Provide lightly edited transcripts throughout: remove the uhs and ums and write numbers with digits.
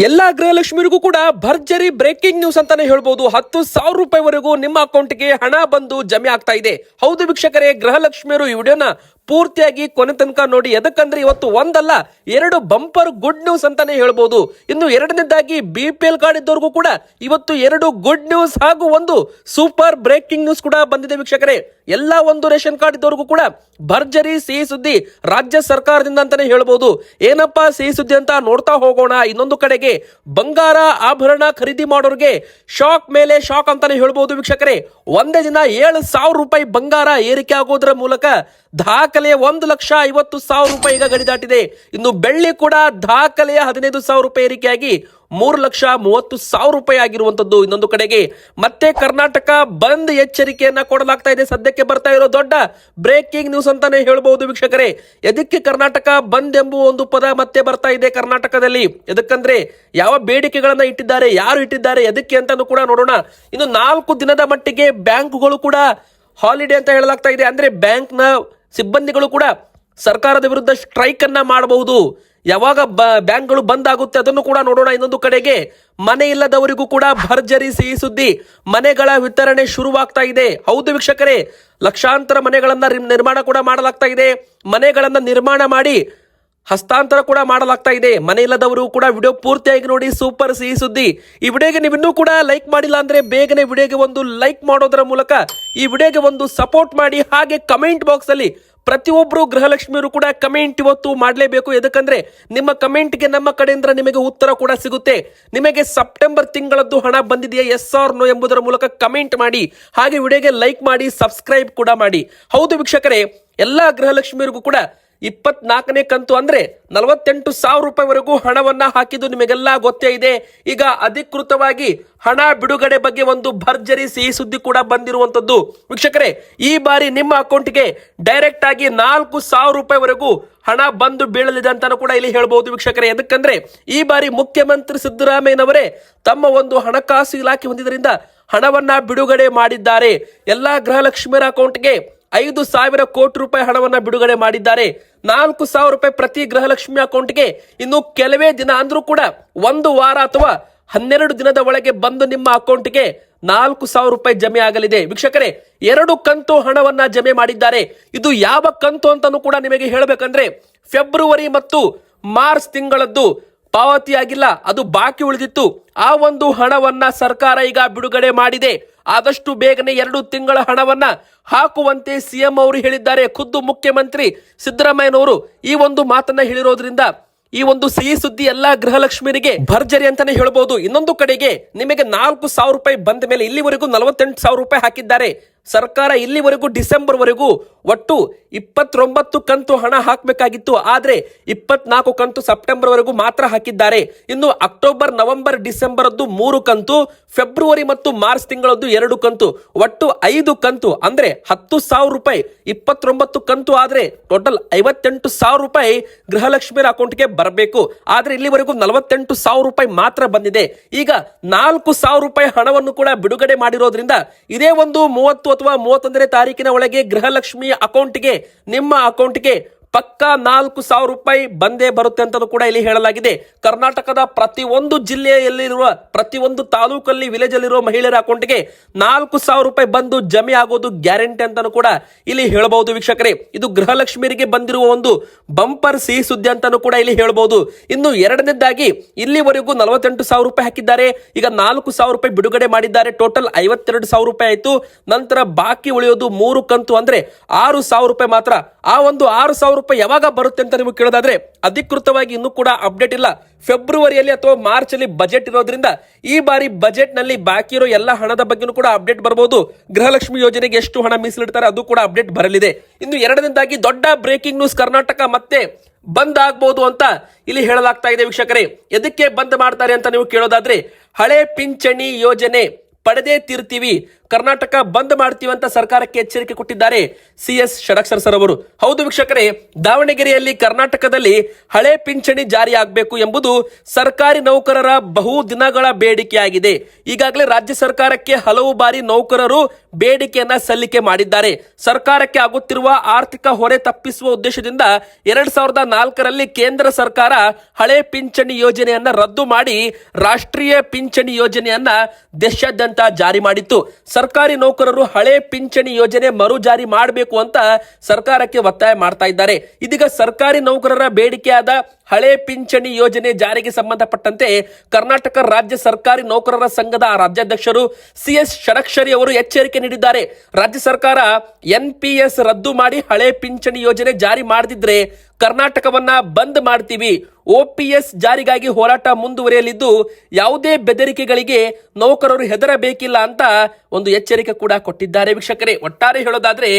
ಎಲ್ಲಾ ಗೃಹಲಕ್ಷ್ಮಿರಿಗೂ ಕೂಡ ಭರ್ಜರಿ ಬ್ರೇಕಿಂಗ್ ನ್ಯೂಸ್ ಅಂತಾನೆ ಹೇಳ್ಬೋದು. 10,000 ರೂಪಾಯಿವರೆಗೂ ನಿಮ್ಮ ಅಕೌಂಟ್ಗೆ ಹಣ ಬಂದು ಜಮೆ ಆಗ್ತಾ ಇದೆ. ಹೌದು ವೀಕ್ಷಕರೇ, ಗೃಹಲಕ್ಷ್ಮಿಯರು ಈ ವಿಡಿಯೋನ ಪೂರ್ತಿಯಾಗಿ ಕೊನೆ ತನಕ ನೋಡಿ. ಎದಕ್ಕಂದ್ರೆ ಇವತ್ತು ಒಂದಲ್ಲ ಎರಡು ಬಂಪರ್ ಗುಡ್ ನ್ಯೂಸ್ ಅಂತಾನೆ ಹೇಳ್ಬೋದು. ಇನ್ನು ಎರಡನೇದಾಗಿ BPL ಕಾರ್ಡ್ ಇದ್ದವ್ರಿಗೂ ಕೂಡ ಇವತ್ತು ಎರಡು ಗುಡ್ ನ್ಯೂಸ್ ಹಾಗೂ ಒಂದು ಸೂಪರ್ ಬ್ರೇಕಿಂಗ್ ನ್ಯೂಸ್ ಕೂಡ ಬಂದಿದೆ ವೀಕ್ಷಕರೇ. ಎಲ್ಲ ಒಂದು ರೇಷನ್ ಕಾರ್ಡ್ ಇದ್ದವ್ರಿಗೂ ಕೂಡ ಭರ್ಜರಿ ಸಿಹಿ ಸುದ್ದಿ ರಾಜ್ಯ ಸರ್ಕಾರದಿಂದ ಅಂತಾನೆ ಹೇಳ್ಬೋದು. ಏನಪ್ಪಾ ಸಿಹಿ ಸುದ್ದಿ ಅಂತ ನೋಡ್ತಾ ಹೋಗೋಣ. ಇನ್ನೊಂದು ಕಡೆಗೆ ಬಂಗಾರ ಆಭರಣ ಖರೀದಿ ಮಾಡೋರಿಗೆ ಶಾಕ್ ಮೇಲೆ ಶಾಕ್ ಅಂತಾನೆ ಹೇಳ್ಬೋದು ವೀಕ್ಷಕರೇ. ಒಂದೇ ದಿನ 7,000 ರೂಪಾಯಿ ಬಂಗಾರ ಏರಿಕೆ ಆಗೋದ್ರ ಮೂಲಕ ದಾಖಲೆಯ 1,50,000 ರೂಪಾಯಿ ಈಗ ಗಡಿ ದಾಟಿದೆ. ಇನ್ನು ಬೆಳ್ಳಿ ಕೂಡ ದಾಖಲೆಯ 15,000 ರೂಪಾಯಿ ಏರಿಕೆಯಾಗಿ 3,30,000 ರೂಪಾಯಿ ಆಗಿರುವಂತದ್ದು. ಇನ್ನೊಂದು ಕಡೆಗೆ ಮತ್ತೆ ಕರ್ನಾಟಕ ಬಂದ್ ಎಚ್ಚರಿಕೆಯನ್ನ ಕೊಡಲಾಗ್ತಾ ಇದೆ. ಸದ್ಯಕ್ಕೆ ಬರ್ತಾ ಇರೋ ದೊಡ್ಡ ಬ್ರೇಕಿಂಗ್ ನ್ಯೂಸ್ ಅಂತಾನೆ ಹೇಳ್ಬಹುದು ವೀಕ್ಷಕರೇ. ಎದಕ್ಕೆ ಕರ್ನಾಟಕ ಬಂದ್ ಎಂಬುವ ಒಂದು ಪದ ಮತ್ತೆ ಬರ್ತಾ ಇದೆ ಕರ್ನಾಟಕದಲ್ಲಿ? ಎದಕ್ಕಂದ್ರೆ ಯಾವ ಬೇಡಿಕೆಗಳನ್ನ ಇಟ್ಟಿದ್ದಾರೆ, ಯಾರು ಇಟ್ಟಿದ್ದಾರೆ, ಎದಕ್ಕೆ ಅಂತಾನು ಕೂಡ ನೋಡೋಣ. ಇನ್ನು 4 ದಿನದ ಮಟ್ಟಿಗೆ ಬ್ಯಾಂಕ್ಗಳು ಕೂಡ ಹಾಲಿಡೇ ಅಂತ ಹೇಳಲಾಗ್ತಾ ಇದೆ. ಅಂದ್ರೆ ಬ್ಯಾಂಕ್ ನ ಸಿಬ್ಬಂದಿಗಳು ಕೂಡ ಸರ್ಕಾರದ ವಿರುದ್ಧ ಸ್ಟ್ರೈಕ್ ಅನ್ನ ಮಾಡಬಹುದು. ಯಾವಾಗ ಬ್ಯಾಂಕ್ಗಳು ಬಂದ್ ಆಗುತ್ತೆ ಅದನ್ನು ಕೂಡ ನೋಡೋಣ. ಇನ್ನೊಂದು ಕಡೆಗೆ ಮನೆ ಇಲ್ಲದವರಿಗೂ ಕೂಡ ಭರ್ಜರಿ ಸಿಹಿ ಸುದ್ದಿ, ಮನೆಗಳ ವಿತರಣೆ ಶುರುವಾಗ್ತಾ ಇದೆ. ಹೌದು ವೀಕ್ಷಕರೇ, ಲಕ್ಷಾಂತರ ಮನೆಗಳನ್ನ ನಿರ್ಮಾಣ ಕೂಡ ಮಾಡಲಾಗ್ತಾ ಇದೆ. ಮನೆಗಳನ್ನ ನಿರ್ಮಾಣ ಮಾಡಿ ಹಸ್ತಾಂತರ ಕೂಡ ಮಾಡಲಾಗ್ತಾ ಇದೆ. ಮನೆ ಇಲ್ಲದವರು ಕೂಡ ವಿಡಿಯೋ ಪೂರ್ತಿಯಾಗಿ ನೋಡಿ. ಸೂಪರ್ ಸಿಹಿ ಸುದ್ದಿ. ಈ ವಿಡಿಯೋಗೆ ನೀವು ಇನ್ನೂ ಕೂಡ ಲೈಕ್ ಮಾಡಿಲ್ಲ ಅಂದ್ರೆ ಬೇಗನೆ ವಿಡಿಯೋಗೆ ಒಂದು ಲೈಕ್ ಮಾಡೋದರ ಮೂಲಕ ಈ ವಿಡಿಯೋಗೆ ಒಂದು ಸಪೋರ್ಟ್ ಮಾಡಿ. ಹಾಗೆ ಕಮೆಂಟ್ ಬಾಕ್ಸ್ ಅಲ್ಲಿ ಪ್ರತಿಯೊಬ್ಬರು ಗೃಹಲಕ್ಷ್ಮಿಯರು ಕೂಡ ಕಮೆಂಟ್ ಇವತ್ತು ಮಾಡಲೇಬೇಕು. ಎದಕ್ಕಂದ್ರೆ ನಿಮ್ಮ ಕಮೆಂಟ್ಗೆ ನಮ್ಮ ಕಡೆಯಿಂದ ನಿಮಗೆ ಉತ್ತರ ಕೂಡ ಸಿಗುತ್ತೆ. ನಿಮಗೆ ಸೆಪ್ಟೆಂಬರ್ ತಿಂಗಳದ್ದು ಹಣ ಬಂದಿದೆಯಾ ಎಸ್ ಆರ್ ನೋ ಎಂಬುದರ ಮೂಲಕ ಕಮೆಂಟ್ ಮಾಡಿ. ಹಾಗೆ ವಿಡಿಯೋಗೆ ಲೈಕ್ ಮಾಡಿ, ಸಬ್ಸ್ಕ್ರೈಬ್ ಕೂಡ ಮಾಡಿ. ಹೌದು ವೀಕ್ಷಕರೇ, ಎಲ್ಲಾ ಗೃಹಲಕ್ಷ್ಮಿಯರಿಗೂ ಕೂಡ 24ನೇ ಕಂತು ಅಂದ್ರೆ 48,000 ರೂಪಾಯಿವರೆಗೂ ಹಣವನ್ನ ಹಾಕಿದ್ದು ನಿಮಗೆಲ್ಲ ಗೊತ್ತೇ ಇದೆ. ಈಗ ಅಧಿಕೃತವಾಗಿ ಹಣ ಬಿಡುಗಡೆ ಬಗ್ಗೆ ಒಂದು ಭರ್ಜರಿ ಸಿಹಿ ಸುದ್ದಿ ಕೂಡ ಬಂದಿರುವಂತದ್ದು ವೀಕ್ಷಕರೇ. ಈ ಬಾರಿ ನಿಮ್ಮ ಅಕೌಂಟ್ಗೆ ಡೈರೆಕ್ಟ್ ಆಗಿ 4,000 ರೂಪಾಯಿವರೆಗೂ ಹಣ ಬಂದು ಬೀಳಲಿದೆ ಅಂತಾನು ಕೂಡ ಇಲ್ಲಿ ಹೇಳ್ಬಹುದು ವೀಕ್ಷಕರೇ. ಎದಕ್ಕಂದ್ರೆ ಈ ಬಾರಿ ಮುಖ್ಯಮಂತ್ರಿ ಸಿದ್ದರಾಮಯ್ಯನವರೇ ತಮ್ಮ ಒಂದು ಹಣಕಾಸು ಇಲಾಖೆ ಹೊಂದಿದ್ರಿಂದ ಹಣವನ್ನ ಬಿಡುಗಡೆ ಮಾಡಿದ್ದಾರೆ. ಎಲ್ಲಾ ಗೃಹಲಕ್ಷ್ಮಿಯರ ಅಕೌಂಟ್ಗೆ 5,000 ಕೋಟಿ ರೂಪಾಯಿ ಹಣವನ್ನ ಬಿಡುಗಡೆ ಮಾಡಿದ್ದಾರೆ. 4,000 ರೂಪಾಯಿ ಪ್ರತಿ ಗೃಹಲಕ್ಷ್ಮಿ ಅಕೌಂಟ್ಗೆ ಇನ್ನು ಕೆಲವೇ ದಿನ ಅಂದ್ರೂ ಕೂಡ 1 ವಾರ ಅಥವಾ 12 ದಿನದ ಒಳಗೆ ಬಂದು ನಿಮ್ಮ ಅಕೌಂಟ್ಗೆ 4,000 ರೂಪಾಯಿ ಜಮೆ ಆಗಲಿದೆ ವೀಕ್ಷಕರೇ. 2 ಕಂತು ಹಣವನ್ನ ಜಮೆ ಮಾಡಿದ್ದಾರೆ. ಇದು ಯಾವ ಕಂತು ಅಂತಾನು ಕೂಡ ನಿಮಗೆ ಹೇಳಬೇಕಂದ್ರೆ ಫೆಬ್ರವರಿ ಮತ್ತು ಮಾರ್ಚ್ ತಿಂಗಳದ್ದು ಪಾವತಿಯಾಗಿಲ್ಲ, ಅದು ಬಾಕಿ ಉಳಿದಿತ್ತು. ಆ ಒಂದು ಹಣವನ್ನ ಸರ್ಕಾರ ಈಗ ಬಿಡುಗಡೆ ಮಾಡಿದೆ. ಆದಷ್ಟು ಬೇಗನೆ 2 ತಿಂಗಳ ಹಣವನ್ನ ಹಾಕುವಂತೆ ಸಿಎಂ ಅವರು ಹೇಳಿದ್ದಾರೆ. ಖುದ್ದು ಮುಖ್ಯಮಂತ್ರಿ ಸಿದ್ದರಾಮಯ್ಯನವರು ಈ ಒಂದು ಮಾತನ್ನ ಹೇಳಿರೋದ್ರಿಂದ ಈ ಒಂದು ಸಿಹಿ ಸುದ್ದಿ ಎಲ್ಲಾ ಗೃಹಲಕ್ಷ್ಮಿಯರಿಗೆ ಭರ್ಜರಿ ಅಂತಾನೆ ಹೇಳ್ಬಹುದು. ಇನ್ನೊಂದು ಕಡೆಗೆ ನಿಮಗೆ 4,000 ರೂಪಾಯಿ ಬಂದ ಮೇಲೆ ಇಲ್ಲಿವರೆಗೂ 48,000 ರೂಪಾಯಿ ಹಾಕಿದ್ದಾರೆ ಸರ್ಕಾರ. ಇಲ್ಲಿವರೆಗೂ ಡಿಸೆಂಬರ್ ವರೆಗೂ ಒಟ್ಟು 29 ಕಂತು ಹಣ ಹಾಕಬೇಕಾಗಿತ್ತು. ಆದ್ರೆ 24 ಕಂತು ಸೆಪ್ಟೆಂಬರ್ ವರೆಗೂ ಮಾತ್ರ ಹಾಕಿದ್ದಾರೆ. ಇನ್ನು ಅಕ್ಟೋಬರ್, ನವೆಂಬರ್, ಡಿಸೆಂಬರ್ 3 ಕಂತು, ಫೆಬ್ರವರಿ ಮತ್ತು ಮಾರ್ಚ್ ತಿಂಗಳದ್ದು 2 ಕಂತು, ಒಟ್ಟು 5 ಕಂತು ಅಂದ್ರೆ 10,000 ರೂಪಾಯಿ. 29 ಕಂತು ಆದ್ರೆ ಟೋಟಲ್ 58,000 ರೂಪಾಯಿ ಗೃಹಲಕ್ಷ್ಮಿಯರ ಅಕೌಂಟ್ಗೆ ಬರಬೇಕು. ಆದ್ರೆ ಇಲ್ಲಿವರೆಗೂ 48,000 ರೂಪಾಯಿ ಮಾತ್ರ ಬಂದಿದೆ. ಈಗ 4,000 ರೂಪಾಯಿ ಹಣವನ್ನು ಕೂಡ ಬಿಡುಗಡೆ ಮಾಡಿರೋದ್ರಿಂದ ಇದೇ ಒಂದು 30 ಅಥವಾ 31ನೇ ತಾರೀಕಿನ ಒಳಗೆ ಗೃಹಲಕ್ಷ್ಮಿ ಅಕೌಂಟ್ಗೆ, ನಿಮ್ಮ ಅಕೌಂಟ್ಗೆ ಪಕ್ಕಾ 4,000 ರೂಪಾಯಿ ಬಂದೇ ಬರುತ್ತೆ ಅಂತ ಕೂಡ ಇಲ್ಲಿ ಹೇಳಲಾಗಿದೆ. ಕರ್ನಾಟಕದ ಪ್ರತಿಯೊಂದು ಜಿಲ್ಲೆಯಲ್ಲಿರುವ ಪ್ರತಿಯೊಂದು ತಾಲೂಕಲ್ಲಿ ವಿಲೇಜ್ ಅಲ್ಲಿರುವ ಮಹಿಳೆಯರ ಅಕೌಂಟ್ಗೆ 4,000 ರೂಪಾಯಿ ಬಂದು ಜಮೆ ಆಗೋದು ಗ್ಯಾರಂಟಿ ಅಂತಾನು ಕೂಡ ಇಲ್ಲಿ ಹೇಳಬಹುದು ವೀಕ್ಷಕರೇ. ಇದು ಗೃಹಲಕ್ಷ್ಮಿಯರಿಗೆ ಬಂದಿರುವ ಒಂದು ಬಂಪರ್ ಸಿಹಿ ಸುದ್ದಿ ಅಂತಾನು ಕೂಡ ಇಲ್ಲಿ ಹೇಳಬಹುದು. ಇನ್ನು ಎರಡನೇದಾಗಿ ಇಲ್ಲಿವರೆಗೂ 48,000 ರೂಪಾಯಿ ಹಾಕಿದ್ದಾರೆ. ಈಗ 4,000 ರೂಪಾಯಿ ಬಿಡುಗಡೆ ಮಾಡಿದ್ದಾರೆ. ಟೋಟಲ್ 52,000 ರೂಪಾಯಿ ಆಯ್ತು. ನಂತರ ಬಾಕಿ ಉಳಿಯೋದು 3 ಕಂತು ಅಂದ್ರೆ 6,000 ರೂಪಾಯಿ ಮಾತ್ರ. ಆ ಒಂದು 6,000 ರೂಪಾಯಿ ಯಾವಾಗ ಬರುತ್ತೆ ಅಂತ ನೀವು ಕೇಳೋದಾದ್ರೆ ಅಧಿಕೃತವಾಗಿ ಇನ್ನೂ ಕೂಡ ಅಪ್ಡೇಟ್ ಇಲ್ಲ. ಫೆಬ್ರವರಿಯಲ್ಲಿ ಅಥವಾ ಮಾರ್ಚ್ ಅಲ್ಲಿ ಬಜೆಟ್ ಇರೋದ್ರಿಂದ ಈ ಬಾರಿ ಬಜೆಟ್ ನಲ್ಲಿ ಬಾಕಿ ಇರೋ ಎಲ್ಲ ಹಣದ ಬಗ್ಗೆ ಕೂಡ ಅಪ್ಡೇಟ್ ಬರಬಹುದು. ಗೃಹಲಕ್ಷ್ಮಿ ಯೋಜನೆಗೆ ಎಷ್ಟು ಹಣ ಮೀಸಲಿಡ್ತಾರೆ ಅದು ಕೂಡ ಅಪ್ಡೇಟ್ ಬರಲಿದೆ. ಇನ್ನು ಎರಡನೇದಾಗಿ ದೊಡ್ಡ ಬ್ರೇಕಿಂಗ್ ನ್ಯೂಸ್, ಕರ್ನಾಟಕ ಮತ್ತೆ ಬಂದ್ ಆಗಬಹುದು ಅಂತ ಇಲ್ಲಿ ಹೇಳಲಾಗ್ತಾ ಇದೆ ವೀಕ್ಷಕರೇ. ಎದಕ್ಕೆ ಬಂದ್ ಮಾಡ್ತಾರೆ ಅಂತ ನೀವು ಕೇಳೋದಾದ್ರೆ ಹಳೆ ಪಿಂಚಣಿ ಯೋಜನೆ ಪಡೆದೇ ತೀರ್ತೀವಿ, ಕರ್ನಾಟಕ ಬಂದ್ ಮಾಡ್ತೀವಿ ಅಂತ ಸರ್ಕಾರಕ್ಕೆ ಎಚ್ಚರಿಕೆ ಕೊಟ್ಟಿದ್ದಾರೆ CS ಷಡಕ್ಷರ ಸರ್ ಅವರು. ಹೌದು ವೀಕ್ಷಕರೇ, ದಾವಣಗೆರೆಯಲ್ಲಿ ಕರ್ನಾಟಕದಲ್ಲಿ ಹಳೆ ಪಿಂಚಣಿ ಜಾರಿ ಆಗಬೇಕು ಎಂಬುದು ಸರ್ಕಾರಿ ನೌಕರರ ಬಹು ದಿನಗಳ ಬೇಡಿಕೆಯಾಗಿದೆ. ಈಗಾಗಲೇ ರಾಜ್ಯ ಸರ್ಕಾರಕ್ಕೆ ಹಲವು ಬಾರಿ ನೌಕರರು ಬೇಡಿಕೆಯನ್ನ ಸಲ್ಲಿಕೆ ಮಾಡಿದ್ದಾರೆ. ಸರ್ಕಾರಕ್ಕೆ ಆಗುತ್ತಿರುವ ಆರ್ಥಿಕ ಹೊರೆ ತಪ್ಪಿಸುವ ಉದ್ದೇಶದಿಂದ 2004ರಲ್ಲಿ ಕೇಂದ್ರ ಸರ್ಕಾರ ಹಳೆ ಪಿಂಚಣಿ ಯೋಜನೆಯನ್ನ ರದ್ದು ಮಾಡಿ ರಾಷ್ಟ್ರೀಯ ಪಿಂಚಣಿ ಯೋಜನೆಯನ್ನ ದೇಶಾದ್ಯಂತ ಜಾರಿ ಮಾಡಿತ್ತು. ಸರ್ಕಾರಿ ನೌಕರರು ಹಳೆ ಪಿಂಚಣಿ ಯೋಜನೆ ಮರು ಜಾರಿ ಮಾಡಬೇಕು ಅಂತ ಸರ್ಕಾರಕ್ಕೆ ಒತ್ತಾಯ ಮಾಡ್ತಾ ಇದ್ದಾರೆ. ಇದೀಗ ಸರ್ಕಾರಿ ನೌಕರರ ಬೇಡಿಕೆಯಾದ ಹಳೆ ಪಿಂಚಣಿ ಯೋಜನೆ ಜಾರಿಗೆ ಸಂಬಂಧಪಟ್ಟಂತೆ ಕರ್ನಾಟಕ ರಾಜ್ಯ ಸರ್ಕಾರಿ ನೌಕರರ ಸಂಘದ ರಾಜ್ಯಾಧ್ಯಕ್ಷರು CS ಷಡಕ್ಷರಿ ಅವರು ಎಚ್ಚರಿಕೆ ನೀಡಿದ್ದಾರೆ. ರಾಜ್ಯ ಸರ್ಕಾರ NPS ರದ್ದು ಮಾಡಿ ಹಳೆ ಪಿಂಚಣಿ ಯೋಜನೆ ಜಾರಿ ಮಾಡದಿದ್ರೆ ಕರ್ನಾಟಕವನ್ನ ಬಂದ್ ಮಾಡ್ತೀವಿ, OPS ಜಾರಿಗಾಗಿ ಹೋರಾಟ ಮುಂದುವರಿಯಲಿದ್ದು ಯಾವುದೇ ಬೆದರಿಕೆಗಳಿಗೆ ನೌಕರರು ಹೆದರಬೇಕಿಲ್ಲ ಅಂತ ಒಂದು ಎಚ್ಚರಿಕೆ ಕೂಡ ಕೊಟ್ಟಿದ್ದಾರೆ. ವೀಕ್ಷಕರೇ, ಒಟ್ಟಾರೆ ಹೇಳೋದಾದ್ರೆ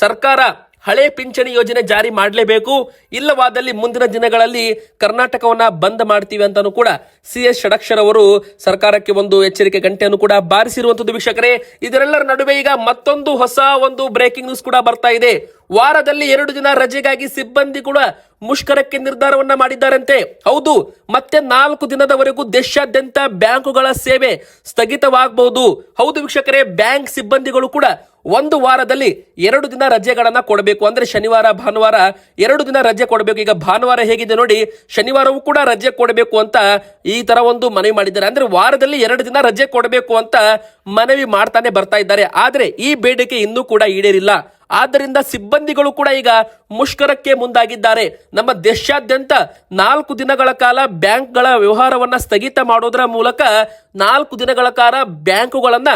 ಸರ್ಕಾರ ಹಳೆ ಪಿಂಚಣಿ ಯೋಜನೆ ಜಾರಿ ಮಾಡಲೇಬೇಕು, ಇಲ್ಲವಾದಲ್ಲಿ ಮುಂದಿನ ದಿನಗಳಲ್ಲಿ ಕರ್ನಾಟಕವನ್ನ ಬಂದ್ ಮಾಡ್ತೀವಿ ಅಂತಾನು ಕೂಡ CS ಷಡಕ್ಷರ ಅವರು ಸರ್ಕಾರಕ್ಕೆ ಒಂದು ಎಚ್ಚರಿಕೆ ಗಂಟೆಯನ್ನು ಕೂಡ ಬಾರಿಸಿರುವಂತದ್ದು. ವೀಕ್ಷಕರೇ, ಇದರೆಲ್ಲರ ನಡುವೆ ಈಗ ಮತ್ತೊಂದು ಹೊಸ ಒಂದು ಬ್ರೇಕಿಂಗ್ ನ್ಯೂಸ್ ಕೂಡ ಬರ್ತಾ ಇದೆ. ವಾರದಲ್ಲಿ 2 ದಿನ ರಜೆಗಾಗಿ ಸಿಬ್ಬಂದಿ ಕೂಡ ಮುಷ್ಕರಕ್ಕೆ ನಿರ್ಧಾರವನ್ನ ಮಾಡಿದ್ದಾರಂತೆ. ಹೌದು, ಮತ್ತೆ 4 ದಿನದವರೆಗೂ ದೇಶಾದ್ಯಂತ ಬ್ಯಾಂಕುಗಳ ಸೇವೆ ಸ್ಥಗಿತವಾಗಬಹುದು. ಹೌದು ವೀಕ್ಷಕರೇ, ಬ್ಯಾಂಕ್ ಸಿಬ್ಬಂದಿಗಳು ಕೂಡ ಒಂದು ವಾರದಲ್ಲಿ 2 ದಿನ ರಜೆಗಳನ್ನ ಕೊಡಬೇಕು. ಅಂದ್ರೆ ಶನಿವಾರ ಭಾನುವಾರ 2 ದಿನ ರಜೆ ಕೊಡಬೇಕು. ಈಗ ಭಾನುವಾರ ಹೇಗಿದೆ ನೋಡಿ, ಶನಿವಾರವೂ ಕೂಡ ರಜೆ ಕೊಡಬೇಕು ಅಂತ ಈ ತರ ಒಂದು ಮನವಿ ಮಾಡಿದ್ದಾರೆ. ಅಂದ್ರೆ ವಾರದಲ್ಲಿ 2 ದಿನ ರಜೆ ಕೊಡಬೇಕು ಅಂತ ಮನವಿ ಮಾಡ್ತಾನೆ ಬರ್ತಾ ಇದ್ದಾರೆ. ಆದ್ರೆ ಈ ಬೇಡಿಕೆ ಇನ್ನೂ ಕೂಡ ಈಡೇರಿಲ್ಲ. ಆದ್ದರಿಂದ ಸಿಬ್ಬಂದಿಗಳು ಕೂಡ ಈಗ ಮುಷ್ಕರಕ್ಕೆ ಮುಂದಾಗಿದ್ದಾರೆ. ನಮ್ಮ ದೇಶಾದ್ಯಂತ 4 ದಿನಗಳ ಕಾಲ ಬ್ಯಾಂಕ್ಗಳ ವ್ಯವಹಾರವನ್ನ ಸ್ಥಗಿತ ಮಾಡೋದರ ಮೂಲಕ 4 ದಿನಗಳ ಕಾಲ ಬ್ಯಾಂಕುಗಳನ್ನ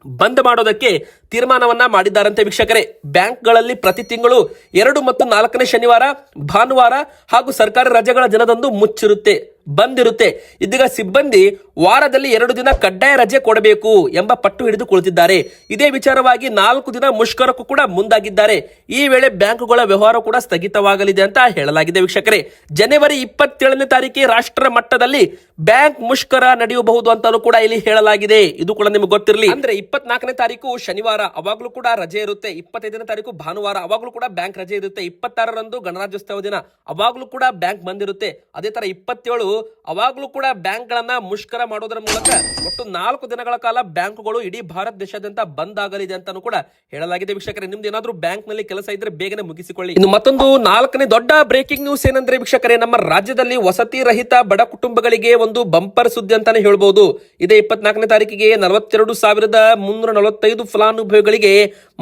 ಬಂದ್ ಮಾಡೋದಕ್ಕೆ ತೀರ್ಮಾನವನ್ನ ಮಾಡಿದ್ದಾರಂತೆ. ವೀಕ್ಷಕರೇ, ಬ್ಯಾಂಕ್ಗಳಲ್ಲಿ ಪ್ರತಿ ತಿಂಗಳು 2 ಮತ್ತು 4ನೇ ಶನಿವಾರ, ಭಾನುವಾರ ಹಾಗೂ ಸರ್ಕಾರಿ ರಜೆಗಳ ದಿನದಂದು ಮುಚ್ಚಿರುತ್ತೆ, ಬಂದಿರುತ್ತೆ. ಇದೀಗ ಸಿಬ್ಬಂದಿ ವಾರದಲ್ಲಿ 2 ದಿನ ಕಡ್ಡಾಯ ರಜೆ ಕೊಡಬೇಕು ಎಂಬ ಪಟ್ಟು ಹಿಡಿದು ಕುಳಿತಿದ್ದಾರೆ. ಇದೇ ವಿಚಾರವಾಗಿ 4 ದಿನ ಮುಷ್ಕರಕ್ಕೂ ಕೂಡ ಮುಂದಾಗಿದ್ದಾರೆ. ಈ ವೇಳೆ ಬ್ಯಾಂಕುಗಳ ವ್ಯವಹಾರ ಕೂಡ ಸ್ಥಗಿತವಾಗಲಿದೆ ಅಂತ ಹೇಳಲಾಗಿದೆ. ವೀಕ್ಷಕರೇ, ಜನವರಿ 27ನೇ ತಾರೀಕಿಗೆ ರಾಷ್ಟ್ರ ಮಟ್ಟದಲ್ಲಿ ಬ್ಯಾಂಕ್ ಮುಷ್ಕರ ನಡೆಯಬಹುದು ಅಂತಾನು ಕೂಡ ಇಲ್ಲಿ ಹೇಳಲಾಗಿದೆ. ಇದು ಕೂಡ ನಿಮ್ಗೆ ಗೊತ್ತಿರಲಿ. ಅಂದ್ರೆ 24ನೇ ತಾರೀಕು ಶನಿವಾರ, ಅವಾಗ್ಲೂ ಕೂಡ ರಜೆ ಇರುತ್ತೆ. 25ನೇ ತಾರೀಕು ಭಾನುವಾರ, ಅವಾಗ್ಲೂ ಕೂಡ ಬ್ಯಾಂಕ್ ರಜೆ ಇರುತ್ತೆ. 26ರಂದು ಗಣರಾಜ್ಯೋತ್ಸವ ದಿನ, ಅವಾಗ್ಲೂ ಕೂಡ ಬ್ಯಾಂಕ್ ಬಂದಿರುತ್ತೆ. ಅದೇ ತರ 27 ಅವಾಗ್ಲೂ ಕೂಡ ಬ್ಯಾಂಕ್ ಗಳನ್ನ ಮುಷ್ಕರ ಮಾಡೋದ್ರ ಮೂಲಕ ಒಟ್ಟು 4 ದಿನಗಳ ಕಾಲ ಬ್ಯಾಂಕುಗಳು ಇಡೀ ಭಾರತ ದೇಶಾದ್ಯಂತ ಬಂದ್ ಆಗಲಿದೆ ಅಂತಾನು ಕೂಡ ಹೇಳಲಾಗಿದೆ. ವೀಕ್ಷಕರೇ, ನಿಮ್ದು ಏನಾದ್ರೂ ಬ್ಯಾಂಕ್ ನಲ್ಲಿ ಕೆಲಸ ಇದ್ರೆ ಬೇಗನೆ ಮುಗಿಸಿಕೊಳ್ಳಿ. ಇನ್ನು ಮತ್ತೊಂದು 4ನೇ ದೊಡ್ಡ ಬ್ರೇಕಿಂಗ್ ನ್ಯೂಸ್ ಏನಂದ್ರೆ ವೀಕ್ಷಕರೇ, ನಮ್ಮ ರಾಜ್ಯದಲ್ಲಿ ವಸತಿ ರಹಿತ ಬಡ ಕುಟುಂಬಗಳಿಗೆ ಒಂದು ಬಂಪರ್ ಸುದ್ದಿ ಅಂತಾನೆ ಹೇಳ್ಬಹುದು. ಇದೇ 24ನೇ ತಾರೀಕಿಗೆ 42,345 ಫಲಾನುಭವಿಗಳಿಗೆ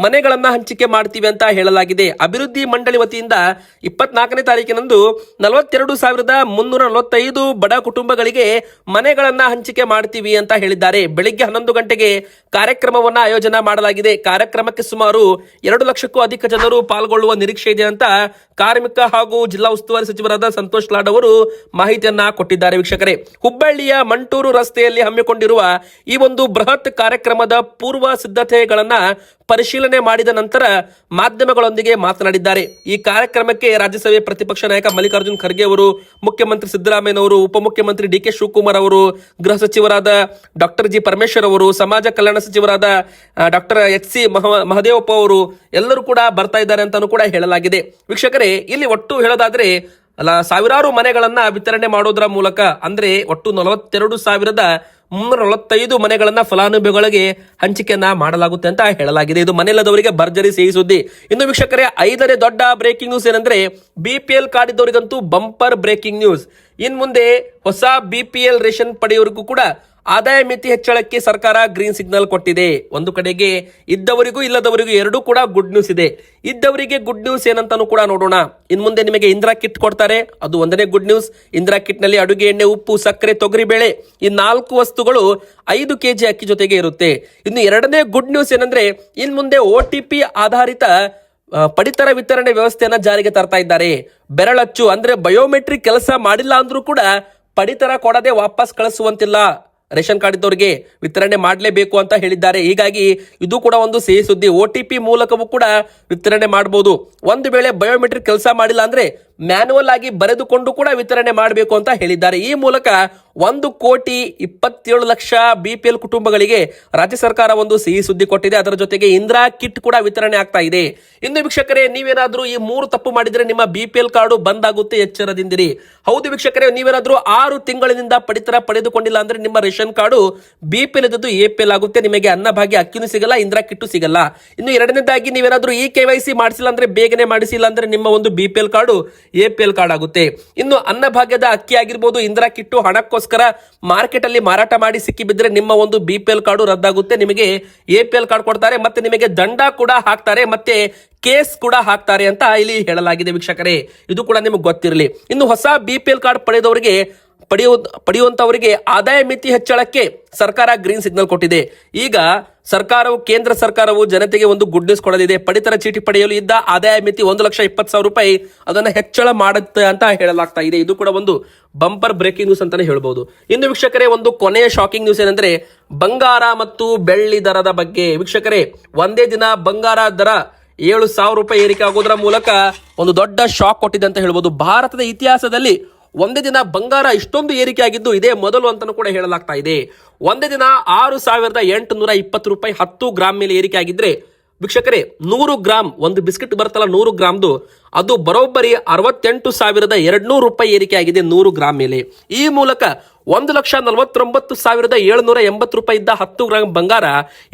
ಮನೆಗಳನ್ನ ಹಂಚಿಕೆ ಮಾಡ್ತೀವಿ ಅಂತ ಹೇಳಲಾಗಿದೆ. ಅಭಿವೃದ್ಧಿ ಮಂಡಳಿ ವತಿಯಿಂದ 24ನೇ ತಾರೀಕಿನಂದು 42,345 ಬಡ ಕುಟುಂಬಗಳಿಗೆ ಮನೆಗಳನ್ನ ಹಂಚಿಕೆ ಮಾಡ್ತೀವಿ ಅಂತ ಹೇಳಿದ್ದಾರೆ. ಬೆಳಿಗ್ಗೆ 11 ಗಂಟೆಗೆ ಕಾರ್ಯಕ್ರಮವನ್ನ ಆಯೋಜನೆ ಮಾಡಲಾಗಿದೆ. ಕಾರ್ಯಕ್ರಮಕ್ಕೆ ಸುಮಾರು 2 ಲಕ್ಷಕ್ಕೂ ಅಧಿಕ ಜನರು ಪಾಲ್ಗೊಳ್ಳುವ ನಿರೀಕ್ಷೆ ಇದೆ ಅಂತ ಕಾರ್ಮಿಕ ಹಾಗೂ ಜಿಲ್ಲಾ ಉಸ್ತುವಾರಿ ಸಚಿವರಾದ ಸಂತೋಷ್ ಲಾಡ್ ಅವರು ಮಾಹಿತಿಯನ್ನ ಕೊಟ್ಟಿದ್ದಾರೆ. ವೀಕ್ಷಕರೇ, ಹುಬ್ಬಳ್ಳಿಯ ಮಂಟೂರು ರಸ್ತೆಯಲ್ಲಿ ಹಮ್ಮಿಕೊಂಡಿರುವ ಈ ಒಂದು ಬೃಹತ್ ಕಾರ್ಯಕ್ರಮದ ಪೂರ್ವ ಸಿದ್ಧತೆಗಳನ್ನ ಪರಿಶೀಲನೆ ಮಾಡಿದ ನಂತರ ಮಾಧ್ಯಮಗಳೊಂದಿಗೆ ಮಾತನಾಡಿದ್ದಾರೆ. ಈ ಕಾರ್ಯಕ್ರಮಕ್ಕೆ ರಾಜ್ಯಸಭೆ ಪ್ರತಿಪಕ್ಷ ನಾಯಕ ಮಲ್ಲಿಕಾರ್ಜುನ್ ಖರ್ಗೆ ಅವರು, ಮುಖ್ಯಮಂತ್ರಿ ಸಿದ್ದರಾಮಯ್ಯನವರು, ಉಪಮುಖ್ಯಮಂತ್ರಿ DK ಶಿವಕುಮಾರ್ ಅವರು, ಗೃಹ ಸಚಿವರಾದ ಡಾಕ್ಟರ್ G ಪರಮೇಶ್ವರ್ ಅವರು, ಸಮಾಜ ಕಲ್ಯಾಣ ಸಚಿವರಾದ ಡಾಕ್ಟರ್ HC ಮಹದೇವಪ್ಪ ಅವರು ಎಲ್ಲರೂ ಕೂಡ ಬರ್ತಾ ಇದ್ದಾರೆ ಅಂತಾನು ಕೂಡ ಹೇಳಲಾಗಿದೆ. ವೀಕ್ಷಕರೇ, ಇಲ್ಲಿ ಒಟ್ಟು ಹೇಳೋದಾದ್ರೆ ಸಾವಿರಾರು ಮನೆಗಳನ್ನ ವಿತರಣೆ ಮಾಡೋದ್ರ ಮೂಲಕ ಅಂದ್ರೆ ಒಟ್ಟು 42,345 ಮನೆಗಳನ್ನ ಫಲಾನುಭವಿಗಳಿಗೆ ಹಂಚಿಕೆಯನ್ನ ಮಾಡಲಾಗುತ್ತೆ ಅಂತ ಹೇಳಲಾಗಿದೆ. ಇದು ಮನೆಯಿಲ್ಲದವರಿಗೆ ಭರ್ಜರಿ ಸಿಹಿ ಸುದ್ದಿ. ಇನ್ನು ವೀಕ್ಷಕರೇ, 5ನೇ ದೊಡ್ಡ ಬ್ರೇಕಿಂಗ್ ನ್ಯೂಸ್ ಏನಂದ್ರೆ BPL ಕಾರ್ಡ್ ಇದ್ದವರಿಗಂತೂ ಬಂಪರ್ ಬ್ರೇಕಿಂಗ್ ನ್ಯೂಸ್. ಇನ್ ಮುಂದೆ ಹೊಸ BPL ರೇಷನ್ ಪಡೆಯೋರಿಗೂ ಕೂಡ ಆದಾಯ ಮಿತಿ ಹೆಚ್ಚಳಕ್ಕೆ ಸರ್ಕಾರ ಗ್ರೀನ್ ಸಿಗ್ನಲ್ ಕೊಟ್ಟಿದೆ. ಒಂದು ಕಡೆಗೆ ಇದ್ದವರಿಗೂ ಇಲ್ಲದವರಿಗೂ ಎರಡೂ ಕೂಡ ಗುಡ್ ನ್ಯೂಸ್ ಇದೆ. ಇದ್ದವರಿಗೆ ಗುಡ್ ನ್ಯೂಸ್ ಏನಂತಾನು ಕೂಡ ನೋಡೋಣ. ಇನ್ ಮುಂದೆ ನಿಮಗೆ ಇಂದಿರಾ ಕಿಟ್ ಕೊಡ್ತಾರೆ, ಅದು ಒಂದನೇ ಗುಡ್ ನ್ಯೂಸ್. ಇಂದಿರಾ ಕಿಟ್ ನಲ್ಲಿ ಅಡುಗೆ ಎಣ್ಣೆ, ಉಪ್ಪು, ಸಕ್ಕರೆ, ತೊಗರಿ ಬೇಳೆ ಈ 4 ವಸ್ತುಗಳು 5 kg ಅಕ್ಕಿ ಜೊತೆಗೆ ಇರುತ್ತೆ. ಇನ್ನು ಎರಡನೇ ಗುಡ್ ನ್ಯೂಸ್ ಏನಂದ್ರೆ, ಇನ್ ಮುಂದೆ OTP ಆಧಾರಿತ ಪಡಿತರ ವಿತರಣೆ ವ್ಯವಸ್ಥೆಯನ್ನ ಜಾರಿಗೆ ತರ್ತಾ ಇದ್ದಾರೆ. ಬೆರಳಚ್ಚು ಅಂದ್ರೆ ಬಯೋಮೆಟ್ರಿಕ್ ಕೆಲಸ ಮಾಡಿಲ್ಲ ಅಂದ್ರೂ ಕೂಡ ಪಡಿತರ ಕೊಡದೆ ವಾಪಸ್ ಕಳಿಸುವಂತಿಲ್ಲ. ರೇಷನ್ ಕಾರ್ಡ್ ಇದ್ದವರಿಗೆ ವಿತರಣೆ ಮಾಡಲೇಬೇಕು ಅಂತ ಹೇಳಿದ್ದಾರೆ. ಹೀಗಾಗಿ ಇದು ಕೂಡ ಒಂದು ಸಿಹಿ ಸುದ್ದಿ. OTP ಮೂಲಕವೂ ಕೂಡ ವಿತರಣೆ ಮಾಡಬಹುದು. ಒಂದು ವೇಳೆ ಬಯೋಮೆಟ್ರಿಕ್ ಕೆಲಸ ಮಾಡಿಲ್ಲ ಅಂದ್ರೆ ಮ್ಯಾನುವಲ್ ಆಗಿ ಬರೆದುಕೊಂಡು ಕೂಡ ವಿತರಣೆ ಮಾಡಬೇಕು ಅಂತ ಹೇಳಿದ್ದಾರೆ. ಈ ಮೂಲಕ 1,27,00,000 BPL ಕುಟುಂಬಗಳಿಗೆ ರಾಜ್ಯ ಸರ್ಕಾರ ಒಂದು ಸಿಹಿ ಸುದ್ದಿ ಕೊಟ್ಟಿದೆ. ಅದರ ಜೊತೆಗೆ ಇಂದಿರಾ ಕಿಟ್ ಕೂಡ ವಿತರಣೆ ಆಗ್ತಾ ಇದೆ. ಇನ್ನು ವೀಕ್ಷಕರೇ, ನೀವೇನಾದ್ರೂ ಈ 3 ತಪ್ಪು ಮಾಡಿದ್ರೆ ನಿಮ್ಮ BPL ಕಾರ್ಡು ಬಂದ್ ಆಗುತ್ತೆ, ಎಚ್ಚರದಿಂದಿರಿ. ಹೌದು ವೀಕ್ಷಕರೇ, ನೀವೇನಾದ್ರೂ 6 ತಿಂಗಳಿನಿಂದ ಪಡಿತರ ಪಡೆದುಕೊಂಡಿಲ್ಲ ಅಂದ್ರೆ ನಿಮ್ಮ ರೇಷನ್ ಕಾರ್ಡು BPL ಇದ್ದದ್ದು APL ಆಗುತ್ತೆ. ನಿಮಗೆ ಅನ್ನಭಾಗ್ಯ ಅಕ್ಕಿನೂ ಸಿಗಲ್ಲ, ಇಂದಿರಾ ಕಿಟ್ಟು ಸಿಗಲ್ಲ. ಇನ್ನು ಎರಡನೇದಾಗಿ ನೀವೇನಾದ್ರೂ ಈ KYC ಮಾಡಿಸಿಲ್ಲ ಅಂದ್ರೆ ಬೇಗನೆ ಮಾಡಿಸಿಲ್ಲ ಅಂದ್ರೆ ನಿಮ್ಮ ಒಂದು BPL ಕಾರ್ಡು APL ಕಾರ್ಡ್ ಆಗುತ್ತೆ. ಇನ್ನು ಅನ್ನಭಾಗ್ಯದ ಅಕ್ಕಿ ಆಗಿರ್ಬೋದು, ಇಂದಿರಾ ಕಿಟ್ಟು ಹಣಕ್ಕೋಸ್ಕರ ಮಾರ್ಕೆಟ್ ಅಲ್ಲಿ ಮಾರಾಟ ಮಾಡಿ ಸಿಕ್ಕಿ ಬಿದ್ರೆ ನಿಮ್ಮ ಒಂದು BPL ಕಾರ್ಡು ರದ್ದಾಗುತ್ತೆ. ನಿಮಗೆ APL ಕಾರ್ಡ್ ಕೊಡ್ತಾರೆ, ಮತ್ತೆ ನಿಮಗೆ ದಂಡ ಕೂಡ ಹಾಕ್ತಾರೆ, ಮತ್ತೆ ಕೇಸ್ ಕೂಡ ಹಾಕ್ತಾರೆ ಅಂತ ಇಲ್ಲಿ ಹೇಳಲಾಗಿದೆ ವೀಕ್ಷಕರೇ. ಇದು ಕೂಡ ನಿಮಗೆ ಗೊತ್ತಿರಲಿ. ಇನ್ನು ಹೊಸ BPL ಕಾರ್ಡ್ ಪಡೆಯುವಂತವರಿಗೆ ಆದಾಯ ಮಿತಿ ಹೆಚ್ಚಳಕ್ಕೆ ಸರ್ಕಾರ ಗ್ರೀನ್ ಸಿಗ್ನಲ್ ಕೊಟ್ಟಿದೆ. ಈಗ ಕೇಂದ್ರ ಸರ್ಕಾರವು ಜನತೆಗೆ ಒಂದು ಗುಡ್ ನ್ಯೂಸ್ ಕೊಡಲಿದೆ. ಪಡಿತರ ಚೀಟಿ ಪಡೆಯಲು ಇದ್ದ ಆದಾಯ ಮಿತಿ 1,20,000 ರೂಪಾಯಿ ಅದನ್ನ ಹೆಚ್ಚಳ ಮಾಡುತ್ತೆ ಅಂತ ಹೇಳಲಾಗ್ತಾ ಇದೆ. ಇದು ಕೂಡ ಒಂದು ಬಂಪರ್ ಬ್ರೇಕಿಂಗ್ ನ್ಯೂಸ್ ಅಂತಾನೆ ಹೇಳ್ಬಹುದು. ಇನ್ನು ವೀಕ್ಷಕರೇ, ಒಂದು ಕೊನೆಯ ಶಾಕಿಂಗ್ ನ್ಯೂಸ್ ಏನಂದ್ರೆ ಬಂಗಾರ ಮತ್ತು ಬೆಳ್ಳಿ ದರದ ಬಗ್ಗೆ. ವೀಕ್ಷಕರೇ, ಒಂದೇ ದಿನ ಬಂಗಾರ ದರ 7,000 ರೂಪಾಯಿ ಏರಿಕೆ ಆಗೋದ್ರ ಮೂಲಕ ಒಂದು ದೊಡ್ಡ ಶಾಕ್ ಕೊಟ್ಟಿದೆ ಅಂತ ಹೇಳ್ಬೋದು. ಭಾರತದ ಇತಿಹಾಸದಲ್ಲಿ ಒಂದೇ ದಿನ ಬಂಗಾರ ಇಷ್ಟೊಂದು ಏರಿಕೆ ಆಗಿದ್ದು ಇದೇ ಮೊದಲು ಅಂತಾನೂ ಕೂಡ ಹೇಳಲಾಗ್ತಾ ಇದೆ. ಒಂದೇ ದಿನ 6,820 ರೂಪಾಯಿ 10 ಗ್ರಾಮ್ ಮೇಲೆ ಏರಿಕೆ ಆಗಿದ್ರೆ ವೀಕ್ಷಕರೇ, 100 ಗ್ರಾಮ್ ಒಂದು ಬಿಸ್ಕೆಟ್ ಬರುತ್ತಲ್ಲ 100 ಗ್ರಾಮ್ದು, ಅದು ಬರೋಬ್ಬರಿ 68,200 ರೂಪಾಯಿ ಏರಿಕೆ ಆಗಿದೆ 100 ಗ್ರಾಮ್ ಮೇಲೆ. ಈ ಮೂಲಕ 1,49,780 ರೂಪಾಯಿ ಇದ್ದ 10 ಗ್ರಾಮ್ ಬಂಗಾರ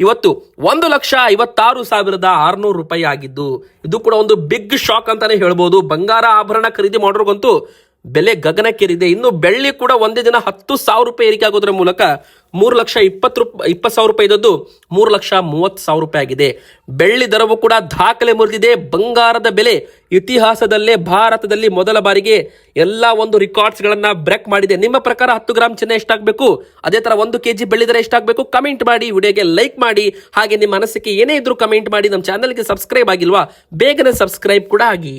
ಇವತ್ತು 1,56,600 ರೂಪಾಯಿ ಆಗಿದ್ದು ಇದು ಕೂಡ ಒಂದು ಬಿಗ್ ಶಾಕ್ ಅಂತಾನೆ ಹೇಳ್ಬೋದು. ಬಂಗಾರ ಆಭರಣ ಖರೀದಿ ಮಾಡೋರ್ಗಂತೂ ಬೆಲೆ ಗಗನಕ್ಕೇರಿದೆ. ಇನ್ನು ಬೆಳ್ಳಿ ಕೂಡ ಒಂದೇ ದಿನ 10,000 ರೂಪಾಯಿ ಏರಿಕೆ ಆಗೋದ್ರ ಮೂಲಕ 3,20,000 ರೂಪಾಯಿ ಇದ್ದದ್ದು 3,30,000 ರೂಪಾಯಿ ಆಗಿದೆ. ಬೆಳ್ಳಿ ದರವು ಕೂಡ ದಾಖಲೆ ಮುರಿದಿದೆ. ಬಂಗಾರದ ಬೆಲೆ ಇತಿಹಾಸದಲ್ಲೇ ಭಾರತದಲ್ಲಿ ಮೊದಲ ಬಾರಿಗೆ ಎಲ್ಲಾ ಒಂದು ರೆಕಾರ್ಡ್ಸ್ ಗಳನ್ನ ಬ್ರೇಕ್ ಮಾಡಿದೆ. ನಿಮ್ಮ ಪ್ರಕಾರ 10 ಗ್ರಾಮ್ ಚಿನ್ನ ಎಷ್ಟಾಗಬೇಕು, ಅದೇ ತರ 1 kg ಬೆಳ್ಳಿ ದರ ಎಷ್ಟಾಗಬೇಕು, ಕಮೆಂಟ್ ಮಾಡಿ, ವಿಡಿಯೋಗೆ ಲೈಕ್ ಮಾಡಿ, ಹಾಗೆ ನಿಮ್ಮ ಅನಿಸಿಕೆ ಏನೇ ಇದ್ರೂ ಕಮೆಂಟ್ ಮಾಡಿ. ನಮ್ಮ ಚಾನಲ್ಗೆ ಸಬ್ಸ್ಕ್ರೈಬ್ ಆಗಿಲ್ವಾ, ಬೇಗನೆ ಸಬ್ಸ್ಕ್ರೈಬ್ ಕೂಡ ಆಗಿ.